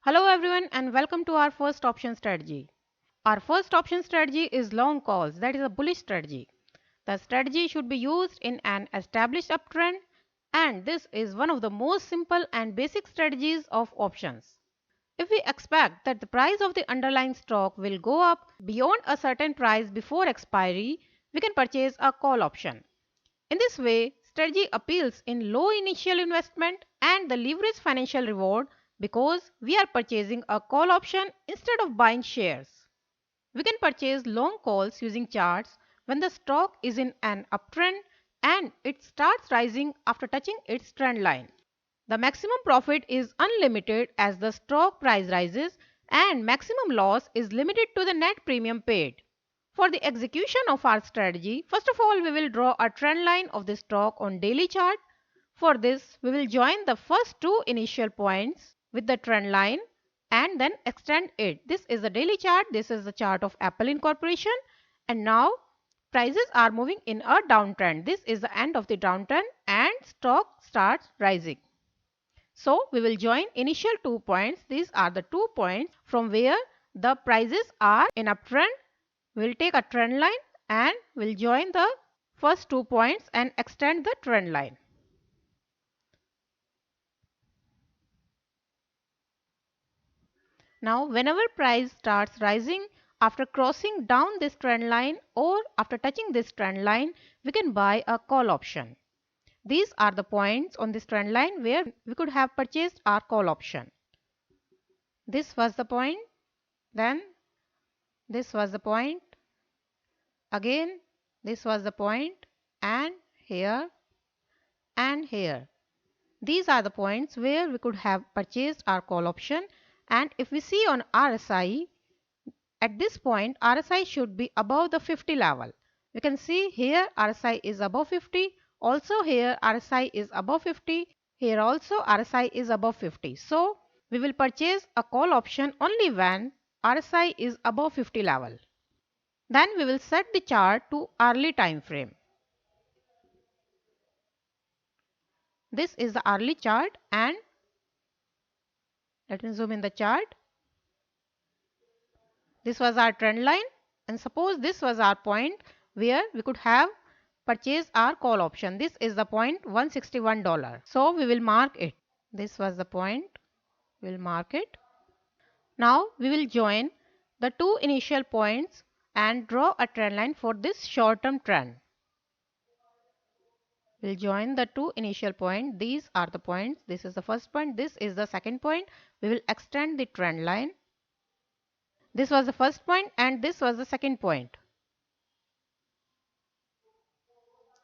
Hello everyone and welcome to our first option strategy. Our first option strategy is long calls, that is a bullish strategy. The strategy should be used in an established uptrend, and this is one of the most simple and basic strategies of options. If we expect that the price of the underlying stock will go up beyond a certain price before expiry, we can purchase a call option. In this way, strategy appeals in low initial investment and the leverage financial reward because we are purchasing a call option instead of buying shares. We can purchase long calls using charts when the stock is in an uptrend and it starts rising after touching its trend line. The maximum profit is unlimited as the stock price rises and maximum loss is limited to the net premium paid. For the execution of our strategy, first of all we will draw a trend line of the stock on daily chart. For this, we will join the first two initial points with the trend line and then extend it. This is the daily chart, this is the chart of Apple Incorporation, and now prices are moving in a downtrend. This is the end of the downtrend and stock starts rising. So we will join initial 2 points. These are the 2 points from where the prices are in uptrend. We will take a trend line and we'll join the first 2 points and extend the trend line. Now whenever price starts rising after crossing down this trend line or after touching this trend line, we can buy a call option. These are the points on this trend line where we could have purchased our call option. This was the point, then this was the point, again this was the point, and here and here. These are the points where we could have purchased our call option, and if we see on RSI, at this point RSI should be above the 50 level. We can see here RSI is above 50, also here RSI is above 50, here also RSI is above 50. So we will purchase a call option only when RSI is above 50 level. Then we will set the chart to hourly time frame. This is the hourly chart and let me zoom in the chart. This was our trend line and suppose this was our point where we could have purchased our call option. This is the point $161. So we will mark it. This was the point. We will mark it. Now we will join the two initial points and draw a trend line for this short-term trend. We'll join the two initial points. These are the points. This is the first point. This is the second point. We will extend the trend line. This was the first point and this was the second point.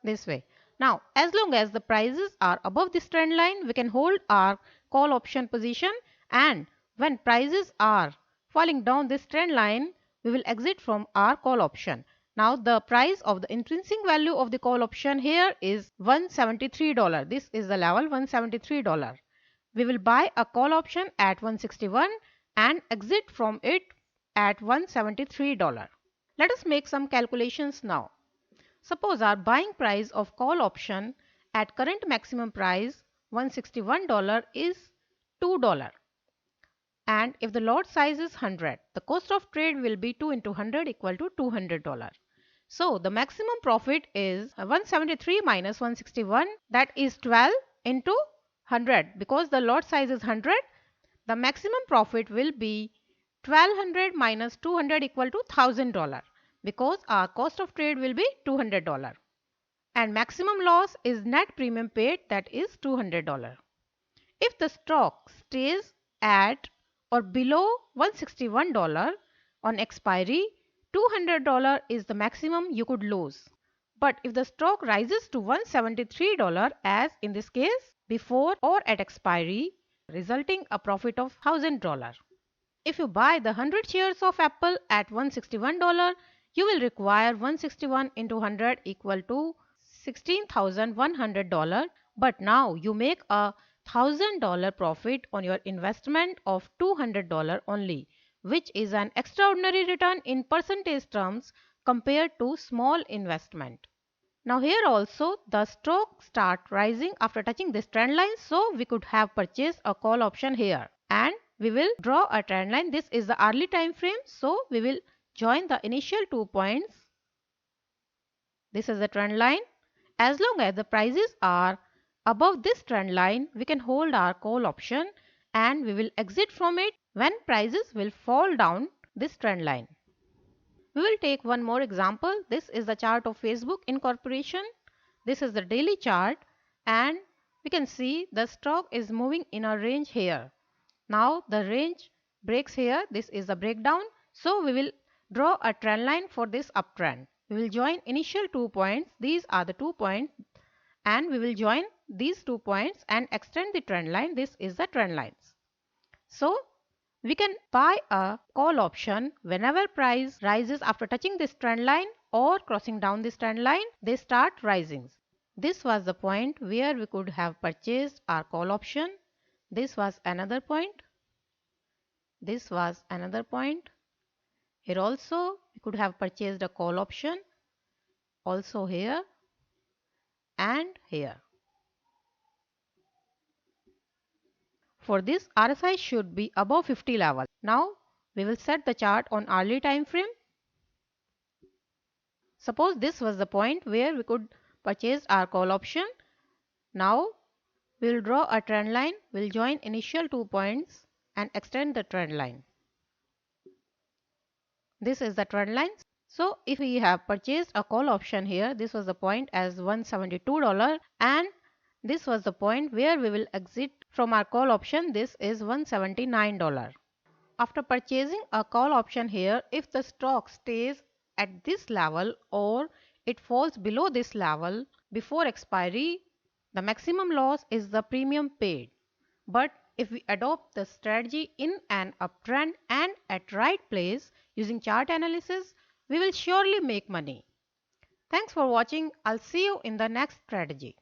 This way. Now, as long as the prices are above this trend line, we can hold our call option position, and when prices are falling down this trend line, we will exit from our call option. Now the price of the intrinsic value of the call option here is $173. This is the level $173. We will buy a call option at 161 and exit from it at $173. Let us make some calculations now. Suppose our buying price of call option at current maximum price $161 is $2. And if the lot size is 100, the cost of trade will be 2 into 100 equal to $200. So the maximum profit is 173 minus 161, that is 12 into 100. Because the lot size is 100, the maximum profit will be 1200 minus 200 equal to $1000 because our cost of trade will be $200. And maximum loss is net premium paid, that is $200. If the stock stays at or below $161 on expiry, $200 is the maximum you could lose. But if the stock rises to $173 as in this case before or at expiry, resulting a profit of $1000. If you buy the 100 shares of Apple at $161, you will require 161 into 100 equal to $16,100, but now you make a $1000 profit on your investment of $200 only, which is an extraordinary return in percentage terms compared to small investment. Now here also the stock start rising after touching this trend line, so we could have purchased a call option here and we will draw a trend line. This is the hourly time frame, so we will join the initial 2 points. This is the trend line. As long as the prices are above this trend line, we can hold our call option and we will exit from it when prices will fall down this trend line. We will take one more example. This is the chart of Facebook Incorporation. This is the daily chart and we can see the stock is moving in a range here. Now the range breaks here. This is the breakdown. So we will draw a trend line for this uptrend. We will join initial 2 points. These are the 2 points and we will join these 2 points and extend the trend line. This is the trend lines. So we can buy a call option whenever price rises after touching this trend line or crossing down this trend line, they start rising. This was the point where we could have purchased our call option. This was another point. This was another point. Here also we could have purchased a call option. Also here and here. For this, RSI should be above 50 level. Now we will set the chart on hourly time frame. Suppose this was the point where we could purchase our call option. Now we will draw a trend line. We will join initial 2 points and extend the trend line. This is the trend line. So if we have purchased a call option here, this was the point as $172 and this was the point where we will exit from our call option. This is $179. After purchasing a call option here, if the stock stays at this level or it falls below this level before expiry, the maximum loss is the premium paid. But if we adopt the strategy in an uptrend and at right place using chart analysis, we will surely make money. Thanks for watching. I'll see you in the next strategy.